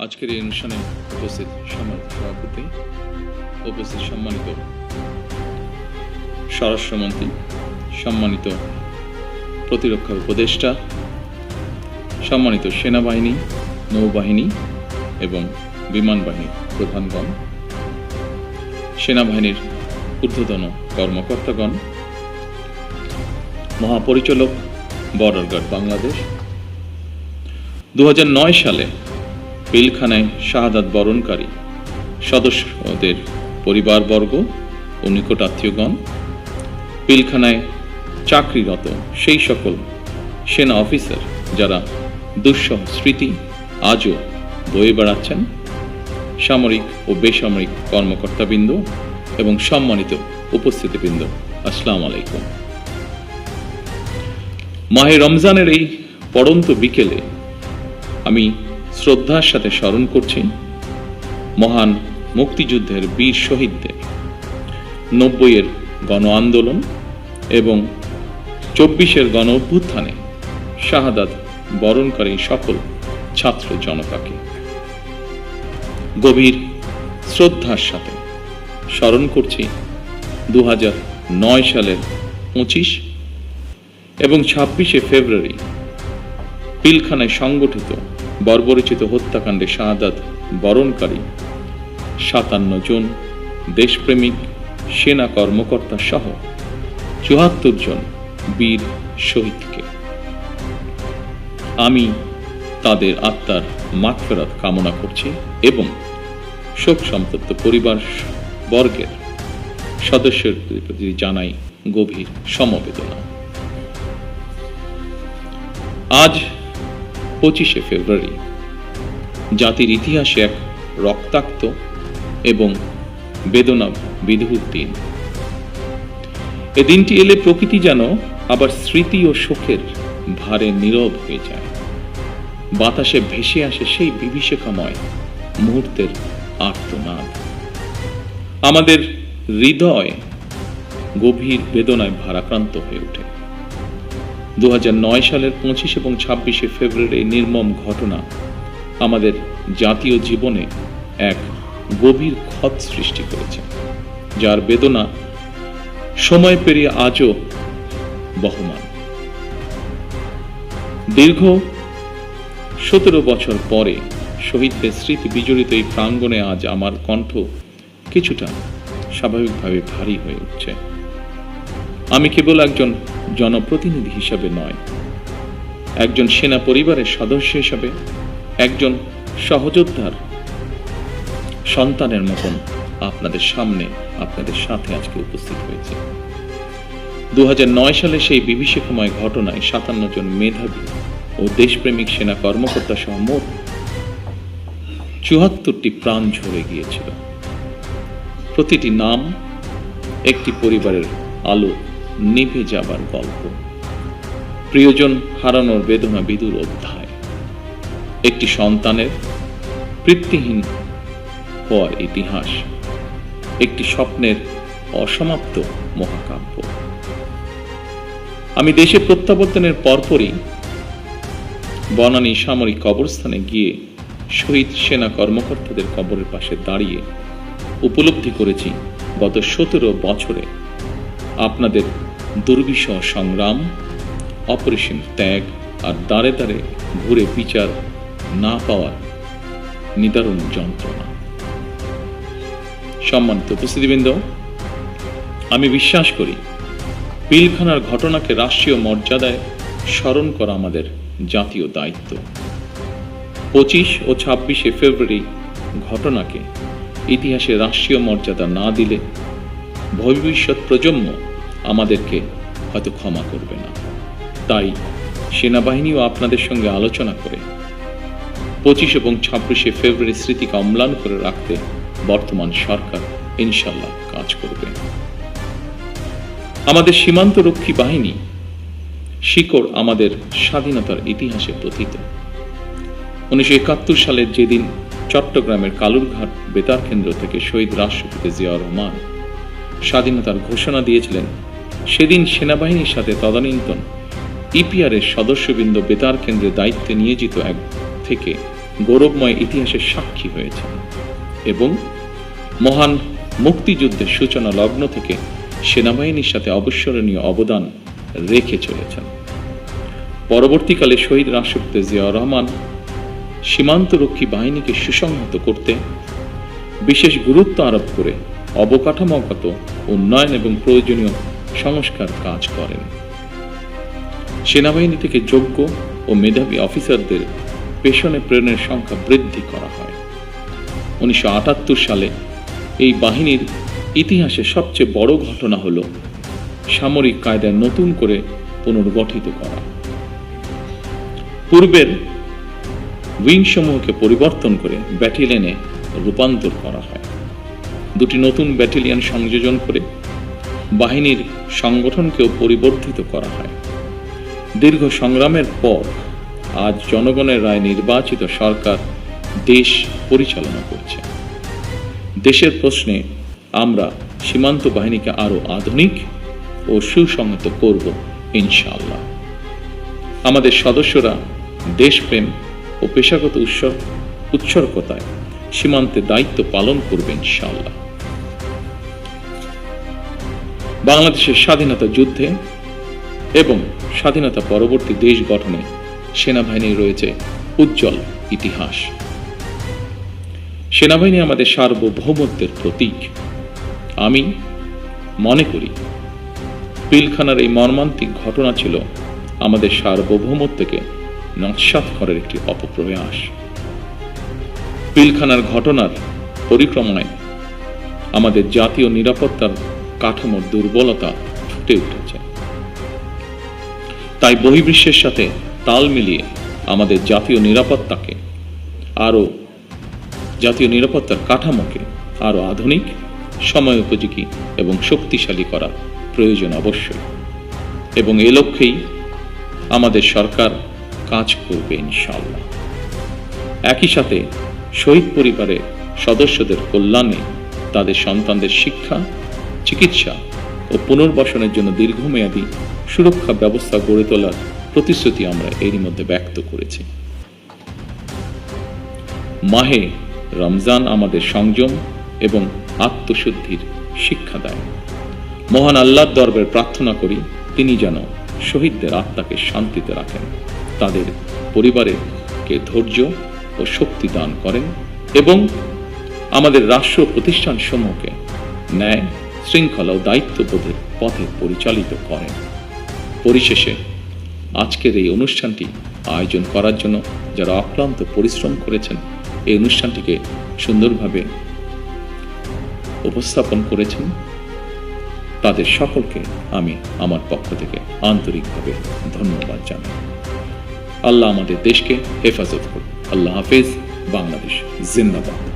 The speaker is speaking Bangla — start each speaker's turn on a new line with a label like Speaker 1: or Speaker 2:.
Speaker 1: আজকের এই অনুষ্ঠানে উপস্থিত সম্মানিত সভাপতি, উপস্থিত সম্মানিত স্বরাষ্ট্রমন্ত্রী, সম্মানিত প্রতিরক্ষা উপদেষ্টা, সম্মানিত সেনাবাহিনী, নৌবাহিনী এবং বিমান বাহিনীর প্রধানগণ, সেনাবাহিনীর ঊর্ধ্বতন কর্মকর্তাগণ, মহাপরিচালক, বর্ডার গার্ড বাংলাদেশ, 2009 সালে পিলখানায় শাহাদাত বরণকারী সদস্যদের পরিবারবর্গ ও নিকটাত্মীয়গণ, পিলখানায় চাকরিরত সেই সকল সেনা অফিসার যারা দুঃসহ স্মৃতি আজও বয়ে বেড়াচ্ছেন, সামরিক ও বেসামরিক কর্মকর্তাবৃন্দ এবং সম্মানিত উপস্থিতিবৃন্দ, আসসালামু আলাইকুম। মাহে রমজানের এই পড়ন্ত বিকেলে আমি শ্রদ্ধার সাথে স্মরণ করছি মহান মুক্তিযুদ্ধের বীর শহীদদের, 90-এর গণ আন্দোলন এবং 24-এর গণ অভ্যুত্থানে শাহাদাত বরণকারী সকল ছাত্র জনতাকে গভীর শ্রদ্ধার সাথে স্মরণ করছি 2009 সালের 25 এবং 26শে ফেব্রুয়ারি পিলখানায় সংগঠিত বর্বরোচিত হত্যাকাণ্ডে শাহাদাত বরণকারী 57 জন দেশপ্রেমিক সেনা কর্মকর্তা সহ 74 জন বীর শহীদকে আমি তাদের আত্মার মাগফিরাত কামনা করছি এবং শোক সন্তপ্ত পরিবার বর্গের সদস্যদের প্রতি জানাই গভীর সমবেদনা। আজ 25শে ফেব্রুয়ারি জাতির ইতিহাসে এক রক্তাক্ত এবং বেদনা বিধুর দিন। এ দিনটি এলে প্রকৃতি যেন আবার স্মৃতি ও শোকের ভারে নীরব হয়ে যায়। বাতাসে ভেসে আসে সেই বিভীষিকাময় মুহূর্তের আর্তনাদ। আমাদের হৃদয় গভীর বেদনায় ভারাক্রান্ত হয়ে ওঠে। 2009 সালের 25 এবং 26শে ফেব্রুয়ারি নির্মম ঘটনা আমাদের জাতীয় জীবনে এক গভীর ক্ষত সৃষ্টি করেছে, যার বেদনা সময় পেরিয়ে আজও বহমান। দীর্ঘ 17 বছর পরে শহীদদের স্মৃতি বিজড়িত এই প্রাঙ্গণে আজ আমার কণ্ঠ কিছুটা স্বাভাবিকভাবে ভারী হয়ে উঠছে। আমি কেবল একজন জনপ্রতিনিধি হিসাবে নয়, একজন সেনা পরিবারের সদস্য হিসাবে, একজন সহযোদ্ধার সন্তানের মতন আপনাদের সামনে, আপনাদের সাথে আজকে উপস্থিত হয়েছে। 2009 সালে সেই বিভীষিকাময় ঘটনায় 57 জন মেধাবী ও দেশপ্রেমিক সেনা কর্মকর্তা সহ মোট 74টি প্রাণ ঝরে গিয়েছিল। প্রতিটি নাম একটি পরিবারের আলো নিভে যাবার গল্প, প্রিয়জন হারানোর বেদনা বিদুর অধ্যায়, একটি সন্তানের পিতৃহীন হওয়ার ইতিহাস, একটি স্বপ্নের অসমাপ্ত মহাকাব্য। আমি দেশে প্রত্যাবর্তনের পরপরই বনানী সামরিক কবরস্থানে গিয়ে শহীদ সেনা কর্মকর্তাদের কবরের পাশে দাঁড়িয়ে উপলব্ধি করেছি গত 17 বছরে আপনাদের দুর্বিষহ সংগ্রাম, অপরিসীম ত্যাগ আর দাঁড়ে দাঁড়ে ঘুরে বিচার না পাওয়ার নিদারুণ যন্ত্রণা। সম্মানিত উপস্থিতিবৃন্দ, আমি বিশ্বাস করি পিলখানার ঘটনাকে রাষ্ট্রীয় মর্যাদায় স্মরণ করা আমাদের জাতীয় দায়িত্ব। 25 ও 26শে ফেব্রুয়ারি ঘটনাকে ইতিহাসে রাষ্ট্রীয় মর্যাদা না দিলে ভবিষ্যৎ প্রজন্ম আমাদেরকে হয়তো ক্ষমা করবে না। তাই সেনাবাহিনীও আপনাদের সঙ্গে আলোচনা করে 25 এবং 26শে ফেব্রুয়ারি স্মৃতিকে অম্লান করে রাখতে বর্তমান সরকার ইনশাল্লাহ কাজ করবে। আমাদের সীমান্তরক্ষী বাহিনী শিকড় আমাদের স্বাধীনতার ইতিহাসে প্রথিত। 1971 সালের যেদিন চট্টগ্রামের কালুরঘাট বেতার কেন্দ্র থেকে শহীদ রাষ্ট্রপতি জিয়াউর রহমান স্বাধীনতার ঘোষণা দিয়েছিলেন, সেদিন সেনাবাহিনীর সাথে তদানীন্তন ইপিআর এর সদস্যবৃন্দ বেতার কেন্দ্রে দায়িত্বে নিয়োজিত এক থেকে গৌরবময় ইতিহাসের সাক্ষী হয়েছেন এবং মহান মুক্তিযুদ্ধের সূচনা লগ্ন থেকে সেনাবাহিনীর সাথে অবিস্মরণীয় অবদান রেখে চলেছেন। পরবর্তীকালে শহীদ রাষ্ট্রপতি জিয়াউর রহমান সীমান্তরক্ষী বাহিনীকে সুসংহত করতে বিশেষ গুরুত্ব আরোপ করে অবকাঠামোগত উন্নয়ন এবং প্রয়োজনীয় সংস্কার কাজ করেন। সেনাবাহিনী থেকে যোগ্য ও মেধাবী অফিসারদের পেশনে প্রেরণের সংখ্যা বৃদ্ধি করা হয়। 1978 সালে এই বাহিনীর ইতিহাসে সবচেয়ে বড় ঘটনা হল সামরিক কায়দায় নতুন করে পুনর্গঠিত করা। পূর্বের উইং সমূহকে পরিবর্তন করে ব্যাটালিয়নে রূপান্তর করা হয়। দুটি নতুন ব্যাটালিয়ন সংযোজন করে বাহিনীর সংগঠনকেও পরিবর্ধিত করা হয়। দীর্ঘ সংগ্রামের পর আজ জনগণের রায় নির্বাচিত সরকার দেশ পরিচালনা করছে। দেশের প্রশ্নে আমরা সীমান্ত বাহিনীকে আরো আধুনিক ও সুসংহত করব ইনশাআল্লাহ। আমাদের সদস্যরা দেশপ্রেম ও পেশাগত উৎসর্গতায় সীমান্তে দায়িত্ব পালন করবে ইনশাআল্লাহ। বাংলাদেশের স্বাধীনতা যুদ্ধে এবং স্বাধীনতা পরবর্তী দেশ গঠনে সেনাবাহিনীর রয়েছে উজ্জ্বল ইতিহাস। সেনাবাহিনী আমাদের সার্বভৌমত্বের প্রতীক। আমি মনে করি পিলখানার এই মর্মান্তিক ঘটনা ছিল আমাদের সার্বভৌমত্বকে নস্যাৎ করার একটি অপপ্রয়াস। পিলখানার ঘটনার পরিক্রমায় আমাদের জাতীয় নিরাপত্তার কাঠামোর দুর্বলতা ফুটে উঠেছে। তাই বহির্বিশ্বের সাথে তাল মিলিয়ে আমাদের জাতীয় নিরাপত্তার কাঠামোকে আরো আধুনিক, সময় উপযোগী এবং শক্তিশালী করা প্রয়োজন অবশ্যই, এবং এ লক্ষ্যেই আমাদের সরকার কাজ করবে ইনশাআল্লাহ। একই সাথে শহীদ পরিবারের সদস্যদের কল্যাণে তাদের সন্তানদের শিক্ষা, চিকিৎসা ও পুনর্বাসনের জন্য দীর্ঘমেয়াদী সুরক্ষা ব্যবস্থা গড়ে তোলার প্রতিশ্রুতি আমরা এরই মধ্যে ব্যক্ত করেছি। মাহে রমজান আমাদের সংযম এবং আত্মশুদ্ধির শিক্ষা দেয়। মহান আল্লাহর দরবারে প্রার্থনা করি তিনি যেন শহীদদের আত্মাকে শান্তিতে রাখেন, তাদের পরিবারকে ধৈর্য ও শক্তি দান করেন এবং আমাদের রাষ্ট্র প্রতিষ্ঠান সমূহকে ন্যায়, শৃঙ্খলা ও দায়িত্ববোধের পথে পরিচালিত করেন। পরিশেষে আজকের এই অনুষ্ঠানটি আয়োজন করার জন্য যারা অক্লান্ত পরিশ্রম করেছেন, এই অনুষ্ঠানটিকে সুন্দরভাবে উপস্থাপন করেছেন, তাদের সকলকে আমি আমার পক্ষ থেকে আন্তরিকভাবে ধন্যবাদ জানাই। আল্লাহ আমাদের দেশকে হেফাজত করুন। আল্লাহ হাফেজ। বাংলাদেশ জিন্দাবাদ।